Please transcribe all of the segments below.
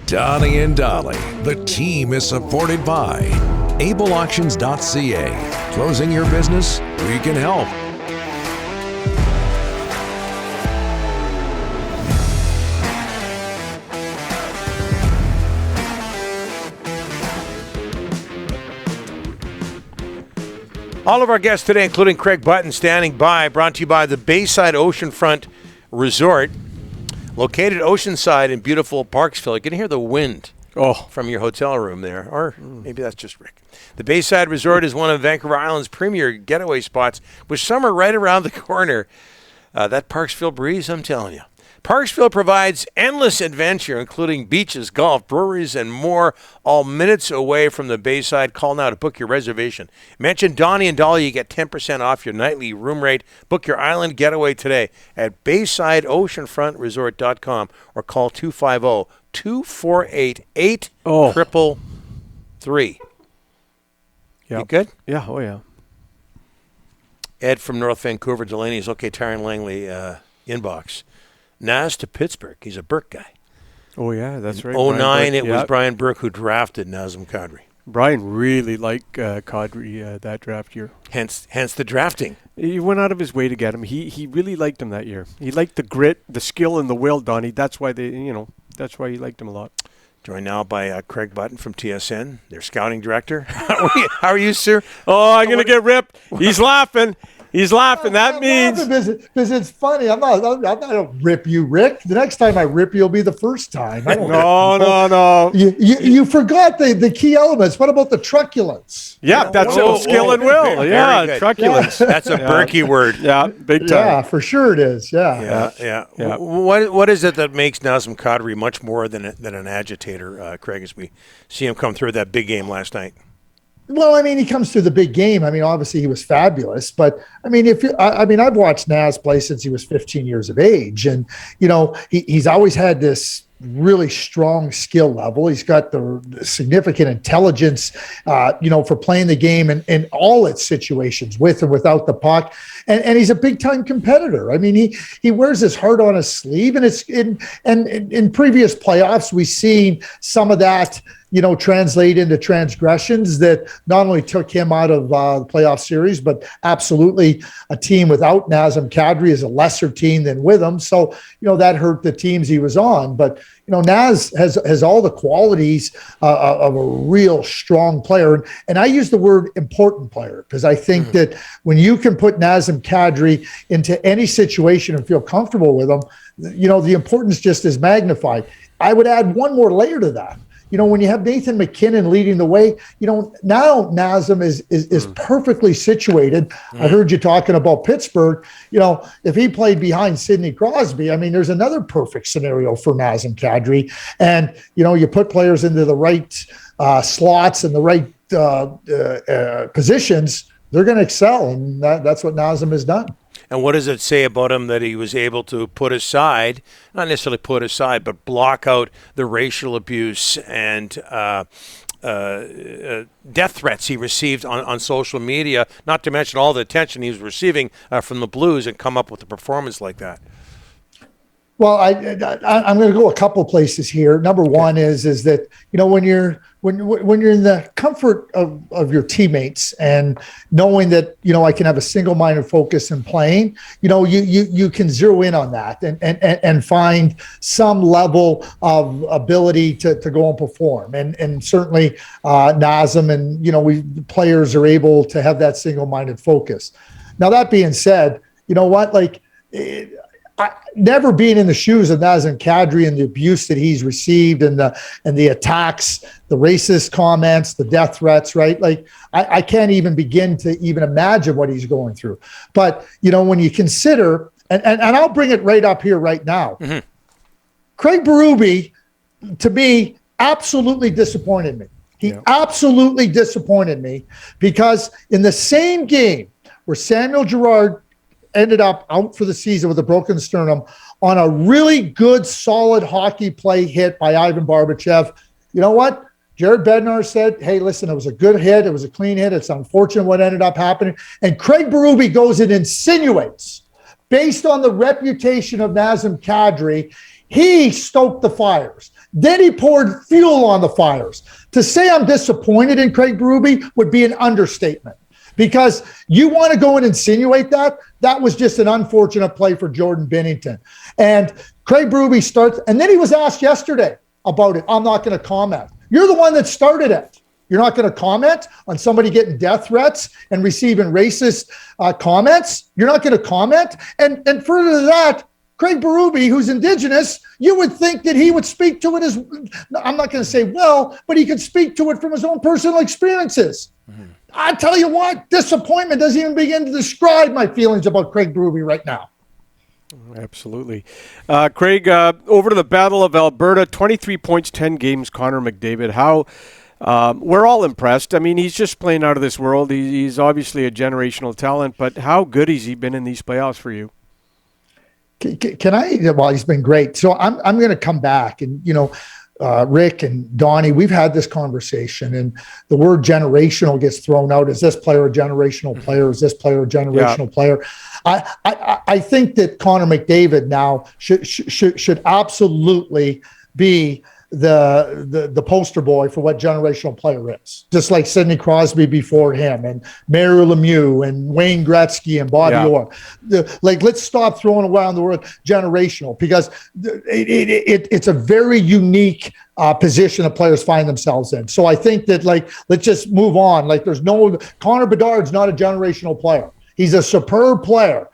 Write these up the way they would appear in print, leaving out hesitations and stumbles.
Donnie and Dolly. The team is supported by ableauctions.ca. Closing your business? We can help. All of our guests today, including Craig Button, standing by, brought to you by the Bayside Oceanfront Resort, located oceanside in beautiful Parksville. You can hear the wind from your hotel room there, or maybe that's just Rick. The Bayside Resort is one of Vancouver Island's premier getaway spots, with summer right around the corner. That Parksville breeze, I'm telling you. Parksville provides endless adventure, including beaches, golf, breweries, and more, all minutes away from the Bayside. Call now to book your reservation. Mention Donnie and Dolly, you get 10% off your nightly room rate. Book your island getaway today at BaysideOceanfrontResort.com or call 250-248-8333. You good? Yeah, oh yeah. Ed from North Vancouver, Delaney's okay, Tyron Langley inbox. Naz to Pittsburgh. He's a Burke guy. Oh, yeah, that's right. 09, it was Brian Burke who drafted Nazem Kadri. Brian really liked Kadri that draft year. Hence the drafting. He went out of his way to get him. He really liked him that year. He liked the grit, the skill, and the will, Donnie. That's why that's why he liked him a lot. Joined now by Craig Button from TSN, their scouting director. How are you, sir? Oh, I'm going to get ripped. He's laughing. He's laughing. That means because it's funny. I'm not gonna rip you, Rick. The next time I rip you, will be the first time. No. You forgot the key elements. What about the truculence? Yeah, that's skill and will. Yeah, truculence. Yeah. That's a Berkey word. Yeah, big time. Yeah, for sure it is. Yeah. What is it that makes Nazem Kadri much more than an agitator, Craig? As we see him come through that big game last night. Well, I mean, he comes to the big game. I mean, obviously he was fabulous, but I mean, I've watched Naz play since he was 15 years of age, and he's always had this really strong skill level. He's got the significant intelligence, for playing the game in all its situations, with and without the puck. And he's a big time competitor. I mean, he wears his heart on his sleeve, and it's in previous playoffs, we've seen some of that, translate into transgressions that not only took him out of the playoff series, but absolutely a team without Nazem Kadri is a lesser team than with him. So, that hurt the teams he was on. But, Naz has all the qualities of a real strong player. And I use the word important player because I think that when you can put Nazem Kadri into any situation and feel comfortable with him, the importance just is magnified. I would add one more layer to that. When you have Nathan McKinnon leading the way, now Nazem is perfectly situated. I heard you talking about Pittsburgh. If he played behind Sidney Crosby, I mean, there's another perfect scenario for Nazem Kadri. And, you put players into the right slots and the right positions, they're going to excel. And that's what Nazem has done. And what does it say about him that he was able to put aside, not necessarily put aside, but block out the racial abuse and death threats he received on social media, not to mention all the attention he was receiving from the Blues, and come up with a performance like that? Well, I'm going to go a couple places here. Number one is that when you're in the comfort of your teammates and knowing that I can have a single-minded focus in playing, you can zero in on that and find some level of ability to go and perform. And certainly Nazem and players are able to have that single-minded focus. Now that being said, never being in the shoes of Nazem Kadri and the abuse that he's received and the attacks, the racist comments, the death threats, right? I can't even begin to even imagine what he's going through. But, when you consider, and I'll bring it right up here right now, Craig Berube, to me, absolutely disappointed me. He absolutely disappointed me because in the same game where Samuel Girard ended up out for the season with a broken sternum on a really good, solid hockey play hit by Ivan Barbashev. You know what? Jared Bednar said, hey, listen, it was a good hit. It was a clean hit. It's unfortunate what ended up happening. And Craig Berube goes and insinuates, based on the reputation of Nazem Kadri, he stoked the fires. Then he poured fuel on the fires. To say I'm disappointed in Craig Berube would be an understatement, because you want to go and insinuate that was just an unfortunate play for Jordan Binnington. And Craig Berube starts, and then he was asked yesterday about it. I'm not going to comment. You're the one that started it. You're not going to comment on somebody getting death threats and receiving racist comments. You're not going to comment. And further to that, Craig Berube, who's Indigenous, you would think that he would speak to it as, I'm not going to say well, but he could speak to it from his own personal experiences. Mm-hmm. I tell you what, disappointment doesn't even begin to describe my feelings about Craig Berube right now. Absolutely. Craig, over to the Battle of Alberta, 23 points, 10 games, Connor McDavid. How we're all impressed. I mean, he's just playing out of this world. He's obviously a generational talent, but how good has he been in these playoffs for you? Can I? Well, he's been great. So I'm going to come back, and Rick and Donnie, we've had this conversation, and the word generational gets thrown out. Is this player a generational player? Is this player a generational player? I think that Connor McDavid now should absolutely be the poster boy for what generational player is, just like Sidney Crosby before him, and Mario Lemieux, and Wayne Gretzky, and Bobby Orr. Let's stop throwing around the word generational, because it's a very unique position that players find themselves in. So I think that let's just move on. There's no Connor Bedard's not a generational player. He's a superb player.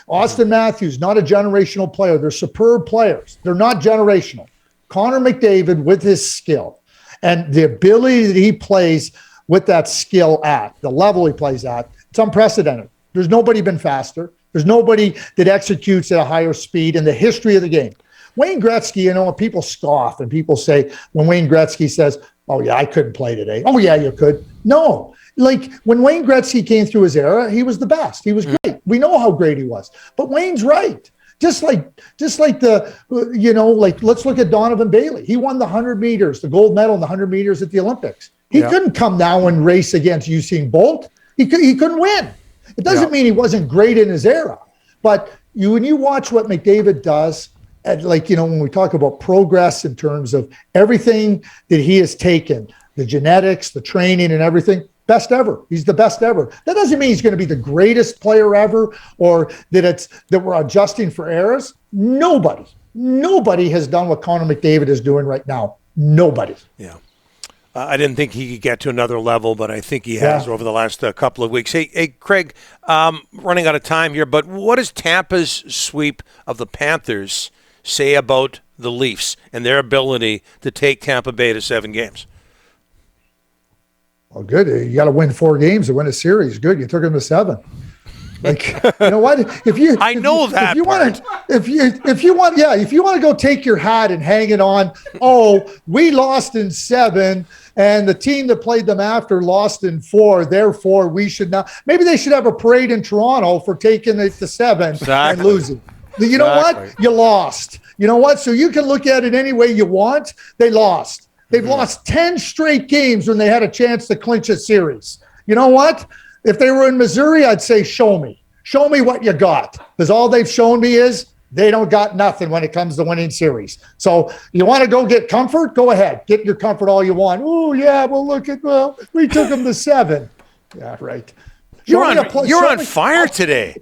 Austin Matthews, not a generational player. They're superb players. They're not generational. Connor McDavid, with his skill and the ability that he plays with that skill at the level he plays at, it's unprecedented. There's nobody been faster. There's nobody that executes at a higher speed in the history of the game. Wayne Gretzky, when people scoff and people say, when Wayne Gretzky says, oh yeah, I couldn't play today. Oh yeah, you could. No. When Wayne Gretzky came through his era, he was the best. He was great. We know how great he was. But Wayne's right. Just like let's look at Donovan Bailey. He won the 100 meters, the gold medal in the 100 meters at the Olympics. He couldn't come now and race against Usain Bolt. He couldn't win. It doesn't mean he wasn't great in his era. But when you watch what McDavid does, and when we talk about progress in terms of everything that he has taken, the genetics, the training, and everything, best ever. He's the best ever. That doesn't mean he's going to be the greatest player ever, or that we're adjusting for errors. Nobody has done what Connor McDavid is doing right now. Nobody. Yeah. I didn't think he could get to another level, but I think he has over the last couple of weeks. Hey, Craig, running out of time here, but what does Tampa's sweep of the Panthers say about the Leafs and their ability to take Tampa Bay to 7 games? Well, good. You got to win 4 games to win a series. Good. You took him to 7. You know what? If you want to go take your hat and hang it on, we lost in 7, and the team that played them after lost in 4. Therefore, we should not. Maybe they should have a parade in Toronto for taking it to 7 and losing. You know what? You lost. You know what? So you can look at it any way you want. They lost. They've lost 10 straight games when they had a chance to clinch a series. You know what? If they were in Missouri, I'd say, show me. Show me what you got. Because all they've shown me is they don't got nothing when it comes to winning series. So you want to go get comfort? Go ahead. Get your comfort all you want. Oh, yeah, we took them to 7. Yeah, right. You're on fire today.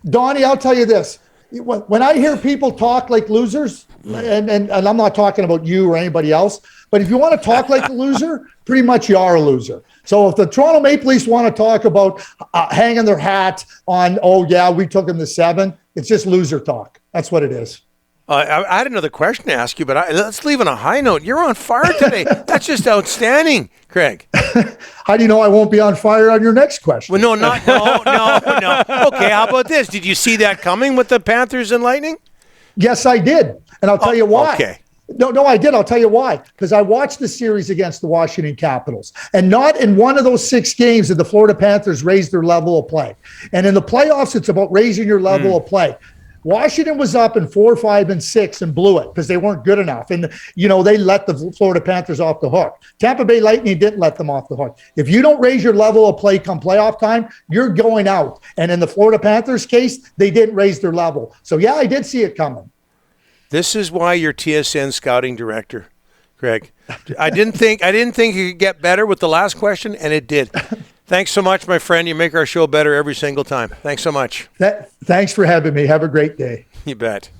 Donnie, I'll tell you this. When I hear people talk like losers, and I'm not talking about you or anybody else, but if you want to talk like a loser, pretty much you are a loser. So if the Toronto Maple Leafs want to talk about hanging their hat on, we took them to 7, it's just loser talk. That's what it is. I had another question to ask you, but let's leave on a high note. You're on fire today. That's just outstanding, Craig. How do you know I won't be on fire on your next question? Well, no. Okay, how about this? Did you see that coming with the Panthers and Lightning? Yes, I did. And I'll tell you why. Okay. No, I did. I'll tell you why. Because I watched the series against the Washington Capitals. And not in one of those 6 games did the Florida Panthers raise their level of play. And in the playoffs, it's about raising your level of play. Washington was up in 4, 5, and 6 and blew it because they weren't good enough. And, they let the Florida Panthers off the hook. Tampa Bay Lightning didn't let them off the hook. If you don't raise your level of play come playoff time, you're going out. And in the Florida Panthers case, they didn't raise their level. So, yeah, I did see it coming. This is why you're TSN scouting director, Craig. I didn't think it could get better with the last question, and it did. Thanks so much, my friend. You make our show better every single time. Thanks so much. Thanks for having me. Have a great day. You bet.